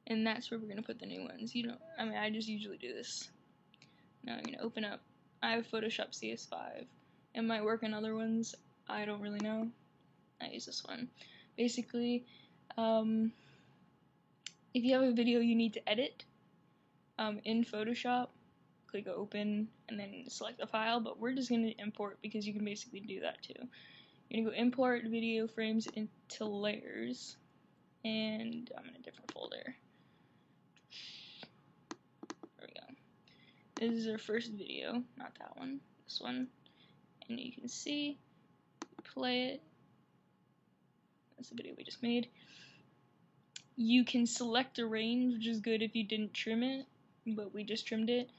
and that's where we're gonna put the new ones. I mean, I just usually do this. Now I'm gonna open up. I have Photoshop CS5. It might work in other ones. I don't really know. I use this one. Basically, if you have a video you need to edit in Photoshop, click open and then select the file, but we're just going to import because you can basically do that too. You're going to go import video frames into layers, and I'm in a different folder. There we go. This is our first video, not that one, this one, and you can see, play it. That's the video we just made. You can select a range, which is good if you didn't trim it, but we just trimmed it.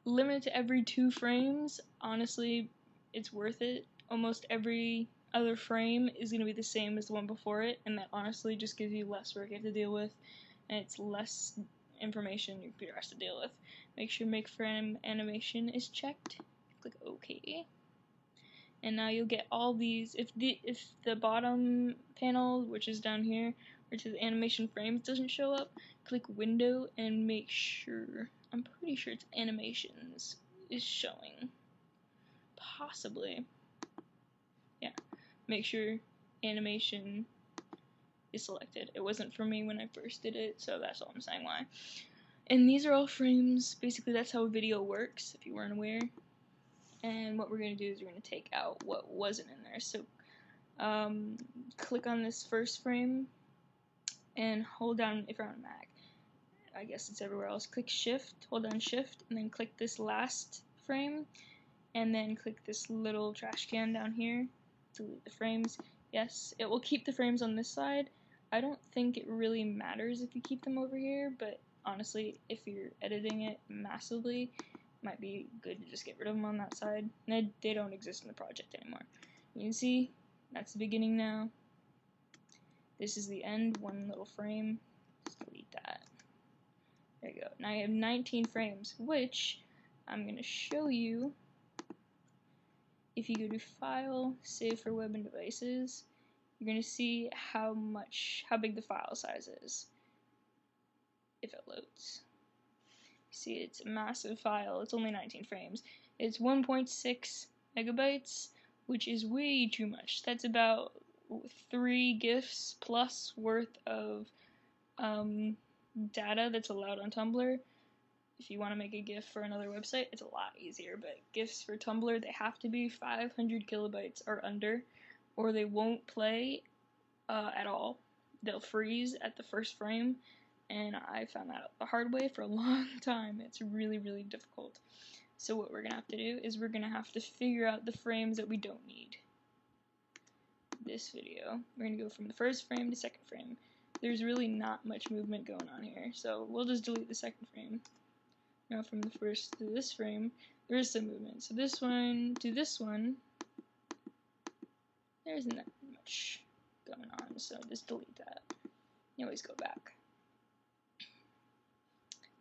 Limit it to every 2 frames. Honestly, it's worth it. Almost every other frame is going to be the same as the one before it, and that honestly just gives you less work you have to deal with, and it's less information your computer has to deal with. Make sure make frame animation is checked. Click OK. And now you'll get all these. If the bottom panel, which is down here, which is animation frames, doesn't show up, click window and make sure, I'm pretty sure it's animations is showing. Possibly. Yeah. Make sure animation is selected. It wasn't for me when I first did it, so that's all I'm saying why. And these are all frames. Basically, that's how a video works, if you weren't aware. And what we're going to do is we're going to take out what wasn't in there. So click on this first frame and hold down, if you're on a Mac, I guess it's everywhere else, click shift, hold down shift, and then click this last frame, and then click this little trash can down here, delete the frames. Yes, it will keep the frames on this side. I don't think it really matters if you keep them over here, but honestly, if you're editing it massively, might be good to just get rid of them on that side. They don't exist in the project anymore. You can see, that's the beginning now. This is the end, one little frame. Just delete that. There you go. Now I have 19 frames, which I'm going to show you. If you go to File, Save for Web and Devices, you're going to see how big the file size is, if it loads. See, it's a massive file. It's only 19 frames. It's 1.6 megabytes, which is way too much. That's about 3 gifs plus worth of data that's allowed on Tumblr. If you want to make a GIF for another website, it's a lot easier, but GIFs for Tumblr, they have to be 500 kilobytes or under, or they won't play at all. They'll freeze at the first frame, and I found that out the hard way for a long time. It's really, really difficult. So what we're going to have to do is we're going to have to figure out the frames that we don't need. This video, we're going to go from the first frame to second frame. There's really not much movement going on here, so we'll just delete the second frame. Now from the first to this frame, there is some movement. So this one to this one, there isn't that much going on, so just delete that. You always go back.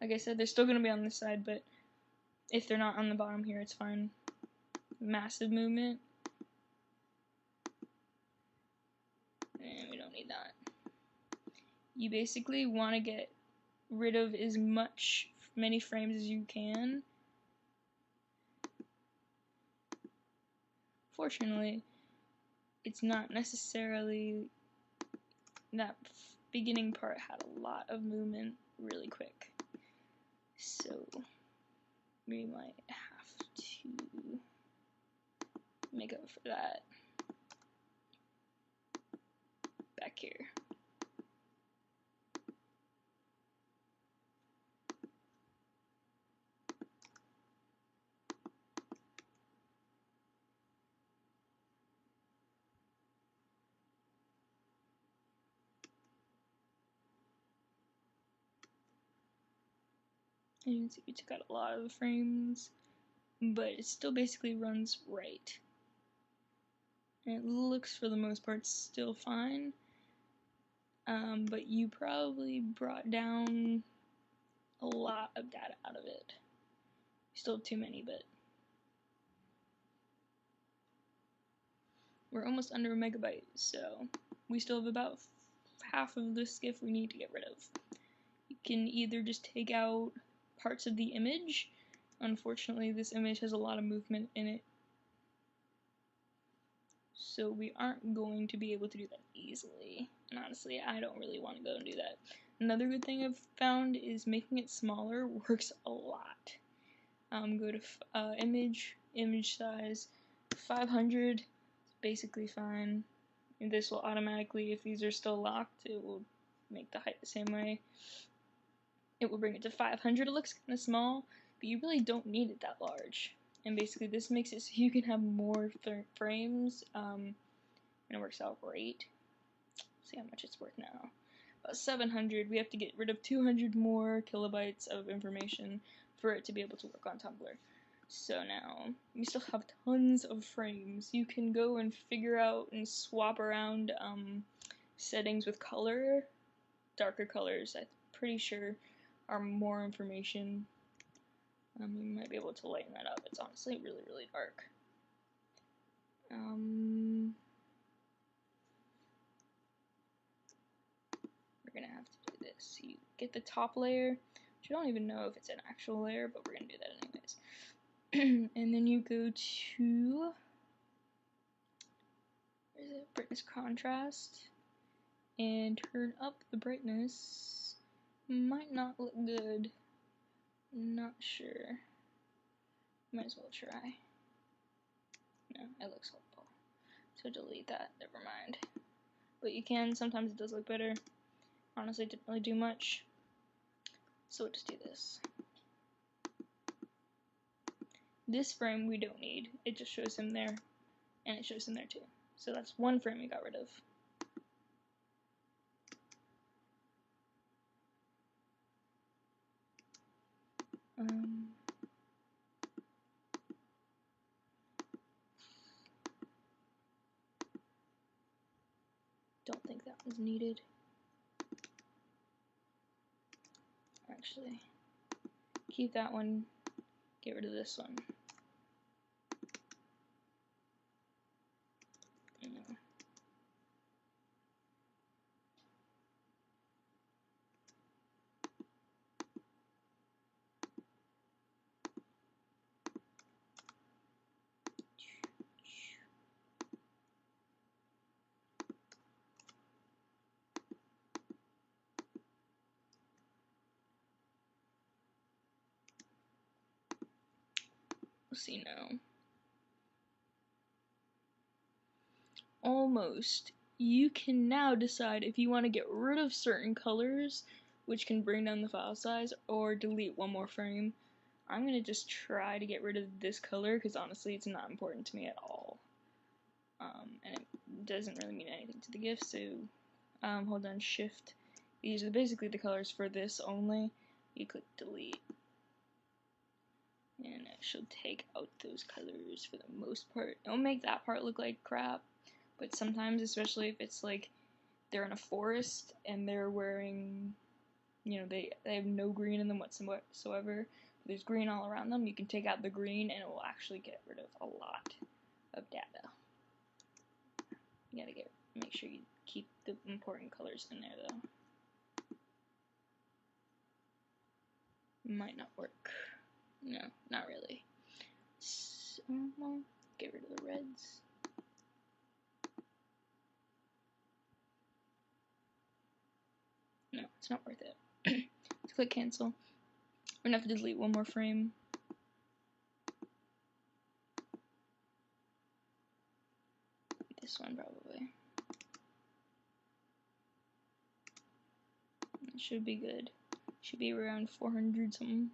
Like I said, they're still going to be on this side, but if they're not on the bottom here, it's fine. Massive movement. And we don't need that. You basically want to get rid of as many frames as you can. Fortunately, it's not necessarily that beginning part had a lot of movement really quick. So we might have to make up for that back here. And you can see we took out a lot of the frames, but it still basically runs right. And it looks for the most part still fine, but you probably brought down a lot of data out of it. We still have too many, but we're almost under a megabyte, so we still have about half of this GIF we need to get rid of. can either just take out parts of the image. Unfortunately, this image has a lot of movement in it, so we aren't going to be able to do that easily. And honestly, I don't really want to go and do that. Another good thing I've found is making it smaller works a lot. Go to image size, 500, basically fine. And this will automatically, if these are still locked, it will make the height the same way. It will bring it to 500. It looks kind of small, but you really don't need it that large. And basically this makes it so you can have more frames, and it works out great. Let's see how much it's worth now. About 700. We have to get rid of 200 more kilobytes of information for it to be able to work on Tumblr. So now, we still have tons of frames. You can go and figure out and swap around settings with color. Darker colors, I'm pretty sure, are more information. You might be able to lighten that up. It's honestly really, really dark. We're gonna have to do this. You get the top layer, which I don't even know if it's an actual layer, but we're gonna do that anyways. And then you go to, where is it? Brightness contrast, and turn up the brightness. Might not look good. Not sure. Might as well try. No, it looks horrible. So delete that. Never mind. But you can. Sometimes it does look better. Honestly, didn't really do much. So we'll just do this. This frame we don't need. It just shows him there, and it shows him there too. So that's one frame we got rid of. Don't think that was needed. Actually, keep that one, get rid of this one. No. We'll see now. Almost. You can now decide if you want to get rid of certain colors, which can bring down the file size, or delete one more frame. I'm going to just try to get rid of this color, because honestly it's not important to me at all. And it doesn't really mean anything to the GIF, so hold down Shift. These are basically the colors for this only. You click delete, and it should take out those colors for the most part. It'll make that part look like crap, but sometimes, especially if it's like they're in a forest and they're wearing, you know, they have no green in them whatsoever. There's green all around them. You can take out the green and it will actually get rid of a lot of data. You gotta make sure you keep the important colors in there though. Might not work. No, not really. So, get rid of the reds. No, it's not worth it. Let's click cancel. We're gonna have to delete one more frame. This one probably. It should be good. Should be around 400 something.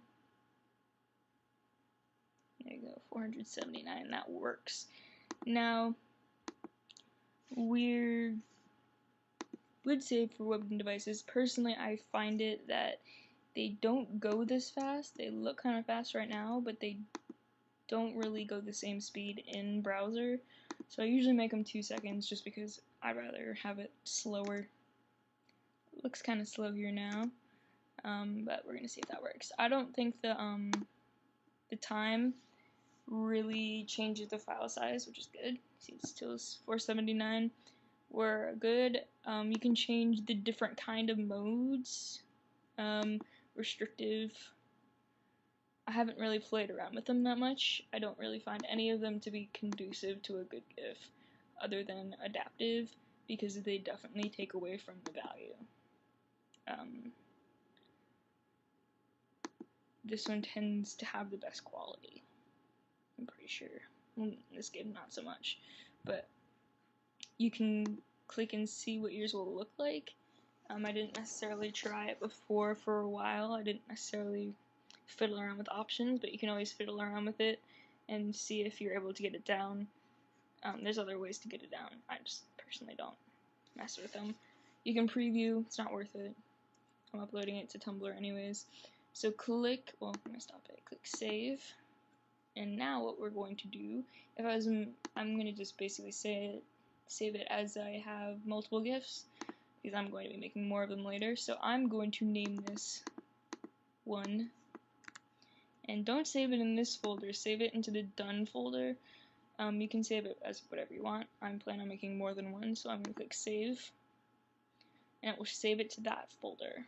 There you go, 479. That works. Now, would say for webcam devices, personally I find it that they don't go this fast. They look kind of fast right now, but they don't really go the same speed in browser. So I usually make them 2 seconds just because I'd rather have it slower. It looks kind of slow here now, but we're gonna see if that works. I don't think the time really changes the file size, which is good. See, it still is 479. We're good. You can change the different kind of modes. restrictive. I haven't really played around with them that much. I don't really find any of them to be conducive to a good GIF, other than adaptive, because they definitely take away from the value. This one tends to have the best quality, I'm pretty sure. Well, this game not so much, but you can click and see what yours will look like. I didn't necessarily try it before for a while. I didn't necessarily fiddle around with options, but you can always fiddle around with it and see if you're able to get it down. There's other ways to get it down. I just personally don't mess with them. You can preview, it's not worth it. I'm uploading it to Tumblr anyways. So click, well, I'm gonna stop it. Click save. And now what we're going to do, I'm gonna just basically save it as I have multiple GIFs, because I'm going to be making more of them later. So I'm going to name this 1. And don't save it in this folder, save it into the done folder. You can save it as whatever you want. I'm planning on making more than 1, so I'm going to click save. And it will save it to that folder.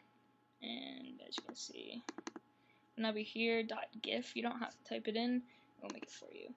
And as you can see, and I'll be here .gif. You don't have to type it in, it will make it for you.